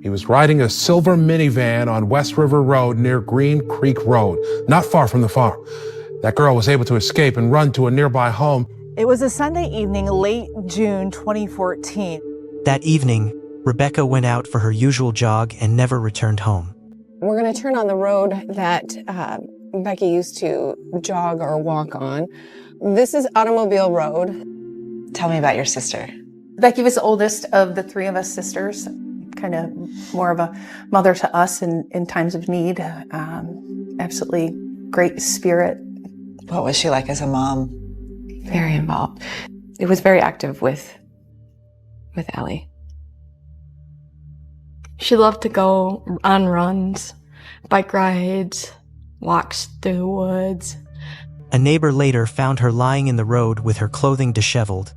He was riding a silver minivan on West River Road near Green Creek Road, not far from the farm. That girl was able to escape and run to a nearby home. It was a Sunday evening, late June 2014. That evening, Rebecca went out for her usual jog and never returned home. We're going to turn on the road that Becky used to jog or walk on. This is Automobile Road. Tell me about your sister. Becky was the oldest of the three of us sisters, kind of more of a mother to us in times of need. Absolutely great spirit. What was she like as a mom? Very involved. It was very active with Ellie. She loved to go on runs, bike rides, walks through the woods. A neighbor later found her lying in the road with her clothing disheveled,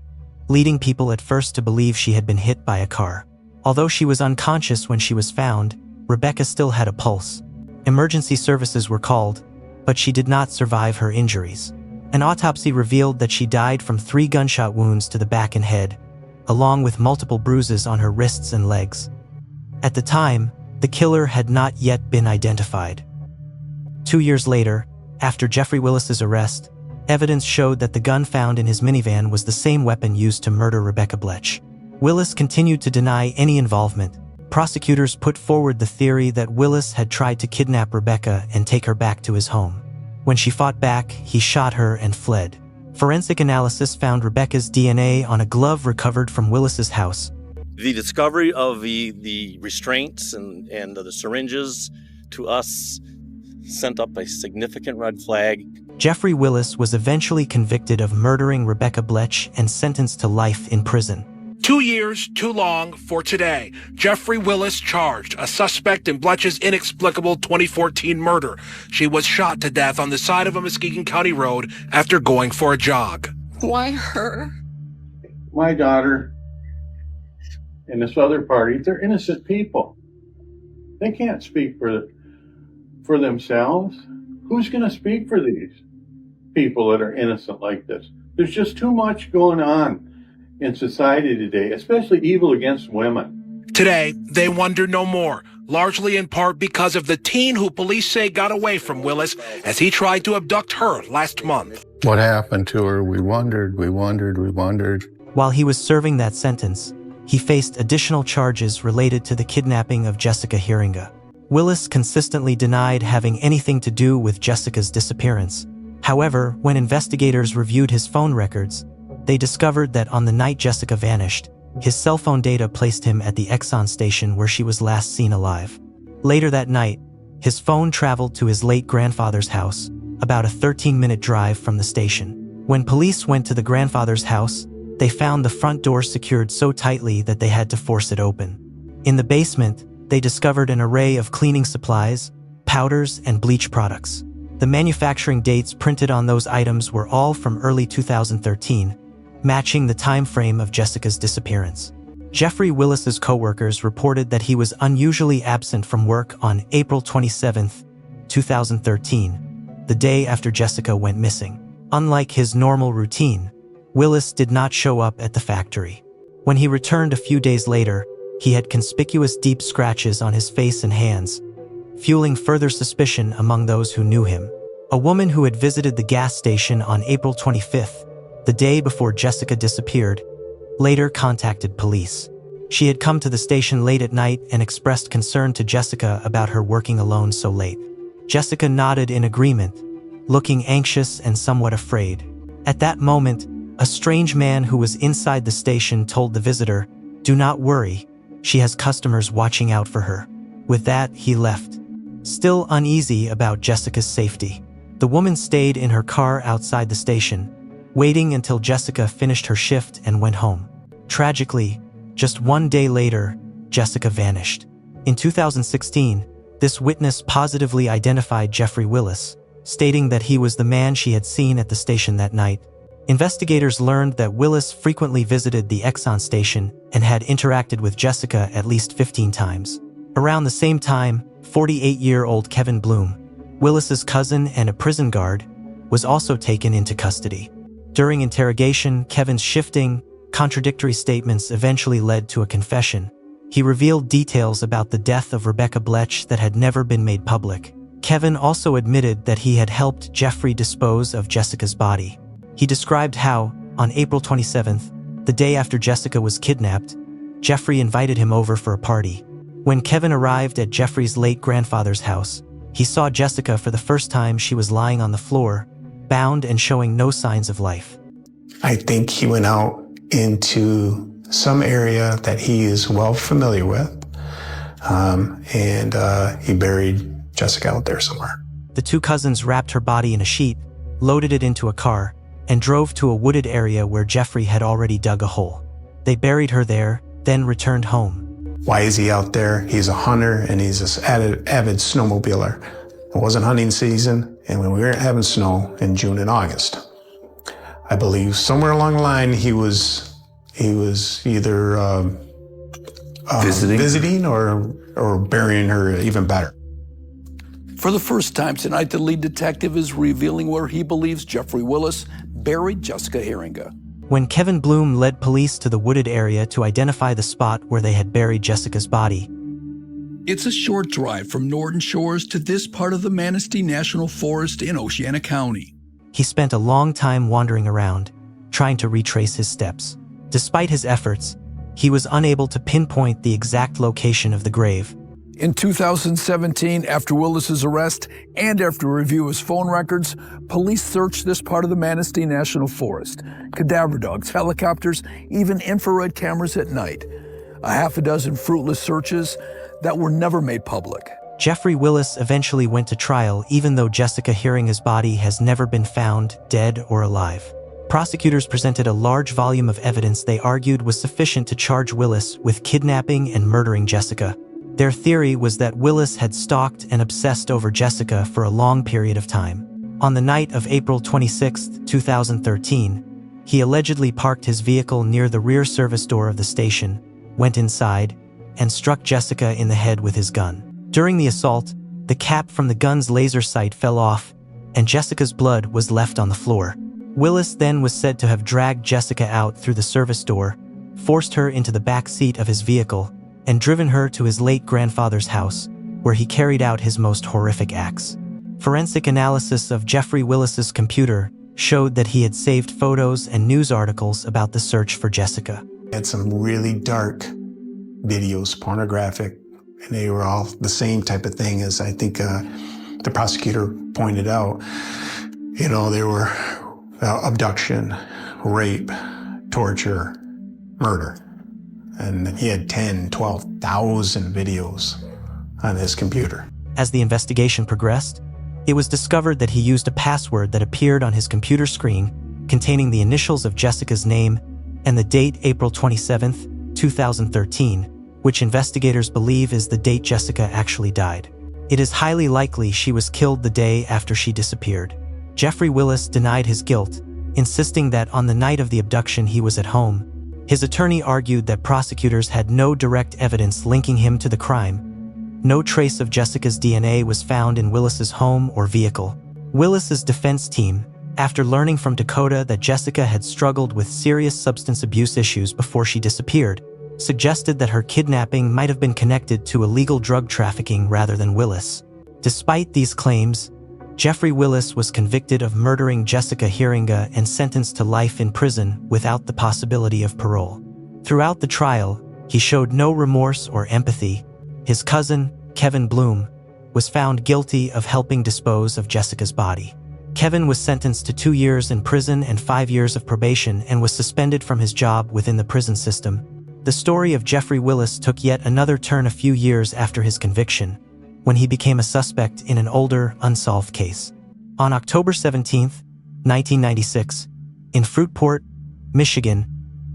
leading people at first to believe she had been hit by a car. Although she was unconscious when she was found, Rebecca still had a pulse. Emergency services were called, but she did not survive her injuries. An autopsy revealed that she died from 3 gunshot wounds to the back and head, along with multiple bruises on her wrists and legs. At the time, the killer had not yet been identified. 2 years later, after Jeffrey Willis's arrest, evidence showed that the gun found in his minivan was the same weapon used to murder Rebecca Bletch. Willis continued to deny any involvement. Prosecutors put forward the theory that Willis had tried to kidnap Rebecca and take her back to his home. When she fought back, he shot her and fled. Forensic analysis found Rebecca's DNA on a glove recovered from Willis's house. The discovery of the restraints and the syringes to us sent up a significant red flag. Jeffrey Willis was eventually convicted of murdering Rebecca Bletch and sentenced to life in prison. 2 years too long for today. Jeffrey Willis charged, a suspect in Bletch's inexplicable 2014 murder. She was shot to death on the side of a Muskegon County road after going for a jog. Why her? My daughter and this other party, they're innocent people. They can't speak for themselves. Who's going to speak for these people that are innocent like this? There's just too much going on in society today, especially evil against women. Today, they wonder no more, largely in part because of the teen who police say got away from Willis as he tried to abduct her last month. What happened to her? We wondered. While he was serving that sentence, he faced additional charges related to the kidnapping of Jessica Heeringa. Willis consistently denied having anything to do with Jessica's disappearance. However, when investigators reviewed his phone records, they discovered that on the night Jessica vanished, his cell phone data placed him at the Exxon station where she was last seen alive. Later that night, his phone traveled to his late grandfather's house, about a 13-minute drive from the station. When police went to the grandfather's house, they found the front door secured so tightly that they had to force it open. In the basement, they discovered an array of cleaning supplies, powders, and bleach products. The manufacturing dates printed on those items were all from early 2013, matching the time frame of Jessica's disappearance. Jeffrey Willis's co-workers reported that he was unusually absent from work on April 27, 2013, the day after Jessica went missing. Unlike his normal routine, Willis did not show up at the factory. When he returned a few days later, he had conspicuous deep scratches on his face and hands, fueling further suspicion among those who knew him. A woman who had visited the gas station on April 25th, the day before Jessica disappeared, later contacted police. She had come to the station late at night and expressed concern to Jessica about her working alone so late. Jessica nodded in agreement, looking anxious and somewhat afraid. At that moment, a strange man who was inside the station told the visitor, "Do not worry, she has customers watching out for her." With that, he left. Still uneasy about Jessica's safety, the woman stayed in her car outside the station, waiting until Jessica finished her shift and went home. Tragically, just 1 day later, Jessica vanished. In 2016, this witness positively identified Jeffrey Willis, stating that he was the man she had seen at the station that night. Investigators learned that Willis frequently visited the Exxon station and had interacted with Jessica at least 15 times. Around the same time, 48-year-old Kevin Bloom, Willis's cousin and a prison guard, was also taken into custody. During interrogation, Kevin's shifting, contradictory statements eventually led to a confession, He revealed details about the death of Rebecca Bletch that had never been made public. Kevin also admitted that he had helped Jeffrey dispose of Jessica's body. He described how, on April 27th, the day after Jessica was kidnapped, Jeffrey invited him over for a party. When Kevin arrived at Jeffrey's late grandfather's house, he saw Jessica for the first time. She was lying on the floor, bound and showing no signs of life. I think he went out into some area that he is well familiar with, and he buried Jessica out there somewhere. The two cousins wrapped her body in a sheet, loaded it into a car, and drove to a wooded area where Jeffrey had already dug a hole. They buried her there, then returned home. Why is he out there? He's a hunter and he's an avid snowmobiler. It wasn't hunting season, and when we were having snow in June and August, I believe somewhere along the line he was either visiting or burying her, even better. For the first time tonight, the lead detective is revealing where he believes Jeffrey Willis buried Jessica Heeringa. When Kevin Bloom led police to the wooded area to identify the spot where they had buried Jessica's body. It's a short drive from Norton Shores to this part of the Manistee National Forest in Oceana County. He spent a long time wandering around, trying to retrace his steps. Despite his efforts, he was unable to pinpoint the exact location of the grave. In 2017, after Willis's arrest and after a review of his phone records, police searched this part of the Manistee National Forest. Cadaver dogs, helicopters, even infrared cameras at night. A half a dozen fruitless searches that were never made public. Jeffrey Willis eventually went to trial, even though Jessica Heeringa's body has never been found, dead or alive. Prosecutors presented a large volume of evidence they argued was sufficient to charge Willis with kidnapping and murdering Jessica. Their theory was that Willis had stalked and obsessed over Jessica for a long period of time. On the night of April 26, 2013, he allegedly parked his vehicle near the rear service door of the station, went inside, and struck Jessica in the head with his gun. During the assault, the cap from the gun's laser sight fell off, and Jessica's blood was left on the floor. Willis then was said to have dragged Jessica out through the service door, forced her into the back seat of his vehicle, and driven her to his late grandfather's house, where he carried out his most horrific acts. Forensic analysis of Jeffrey Willis's computer showed that he had saved photos and news articles about the search for Jessica. He had some really dark videos, pornographic, and they were all the same type of thing as I think the prosecutor pointed out. You know, they were abduction, rape, torture, murder. And he had 10, 12,000 videos on his computer. As the investigation progressed, it was discovered that he used a password that appeared on his computer screen containing the initials of Jessica's name and the date April 27, 2013, which investigators believe is the date Jessica actually died. It is highly likely she was killed the day after she disappeared. Jeffrey Willis denied his guilt, insisting that on the night of the abduction he was at home. His attorney argued that prosecutors had no direct evidence linking him to the crime. No trace of Jessica's DNA was found in Willis's home or vehicle. Willis's defense team, after learning from Dakota that Jessica had struggled with serious substance abuse issues before she disappeared, suggested that her kidnapping might have been connected to illegal drug trafficking rather than Willis. Despite these claims, Jeffrey Willis was convicted of murdering Jessica Heeringa and sentenced to life in prison without the possibility of parole. Throughout the trial, he showed no remorse or empathy. His cousin, Kevin Bloom, was found guilty of helping dispose of Jessica's body. Kevin was sentenced to 2 years in prison and 5 years of probation and was suspended from his job within the prison system. The story of Jeffrey Willis took yet another turn a few years after his conviction, when he became a suspect in an older, unsolved case. On October 17, 1996, in Fruitport, Michigan,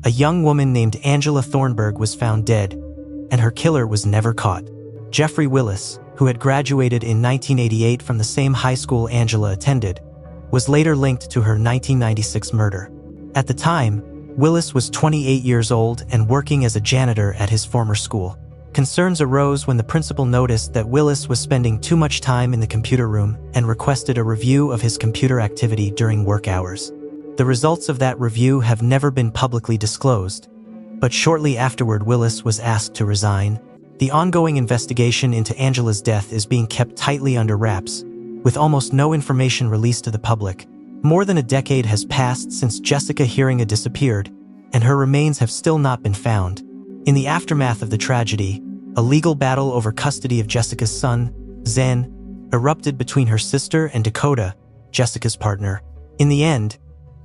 a young woman named Angela Thornburg was found dead, and her killer was never caught. Jeffrey Willis, who had graduated in 1988 from the same high school Angela attended, was later linked to her 1996 murder. At the time, Willis was 28 years old and working as a janitor at his former school. Concerns arose when the principal noticed that Willis was spending too much time in the computer room and requested a review of his computer activity during work hours. The results of that review have never been publicly disclosed, But shortly afterward, Willis was asked to resign. The ongoing investigation into Angela's death is being kept tightly under wraps, with almost no information released to the public. More than a decade has passed since Jessica Heeringa disappeared, and her remains have still not been found. In the aftermath of the tragedy, a legal battle over custody of Jessica's son, Zen, erupted between her sister and Dakota, Jessica's partner. In the end,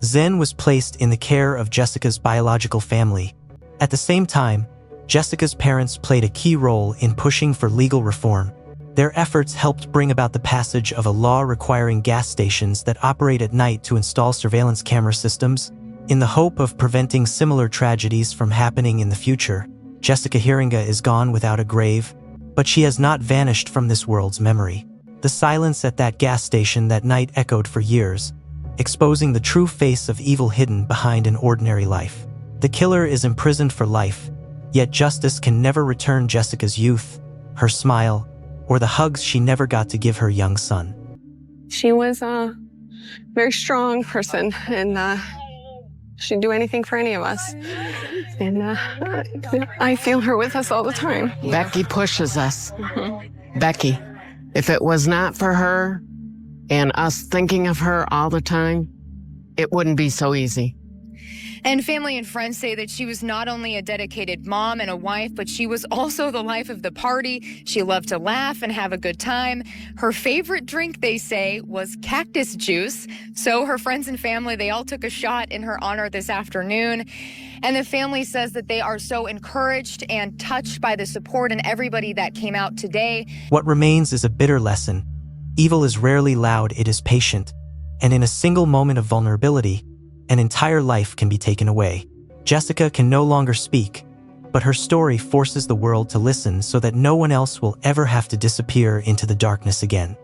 Zen was placed in the care of Jessica's biological family. At the same time, Jessica's parents played a key role in pushing for legal reform. Their efforts helped bring about the passage of a law requiring gas stations that operate at night to install surveillance camera systems. In the hope of preventing similar tragedies from happening in the future, Jessica Heeringa is gone without a grave, but she has not vanished from this world's memory. The silence at that gas station that night echoed for years, exposing the true face of evil hidden behind an ordinary life. The killer is imprisoned for life, yet justice can never return Jessica's youth, her smile, or the hugs she never got to give her young son. She was a very strong person, and she'd do anything for any of us. And I feel her with us all the time. Becky pushes us. Becky, if it was not for her and us thinking of her all the time, it wouldn't be so easy. And family and friends say that she was not only a dedicated mom and a wife, but she was also the life of the party. She loved to laugh and have a good time. Her favorite drink, they say, was cactus juice. So her friends and family, they all took a shot in her honor this afternoon. And the family says that they are so encouraged and touched by the support and everybody that came out today. What remains is a bitter lesson. Evil is rarely loud, it is patient. And in a single moment of vulnerability, an entire life can be taken away. Jessica can no longer speak, but her story forces the world to listen so that no one else will ever have to disappear into the darkness again.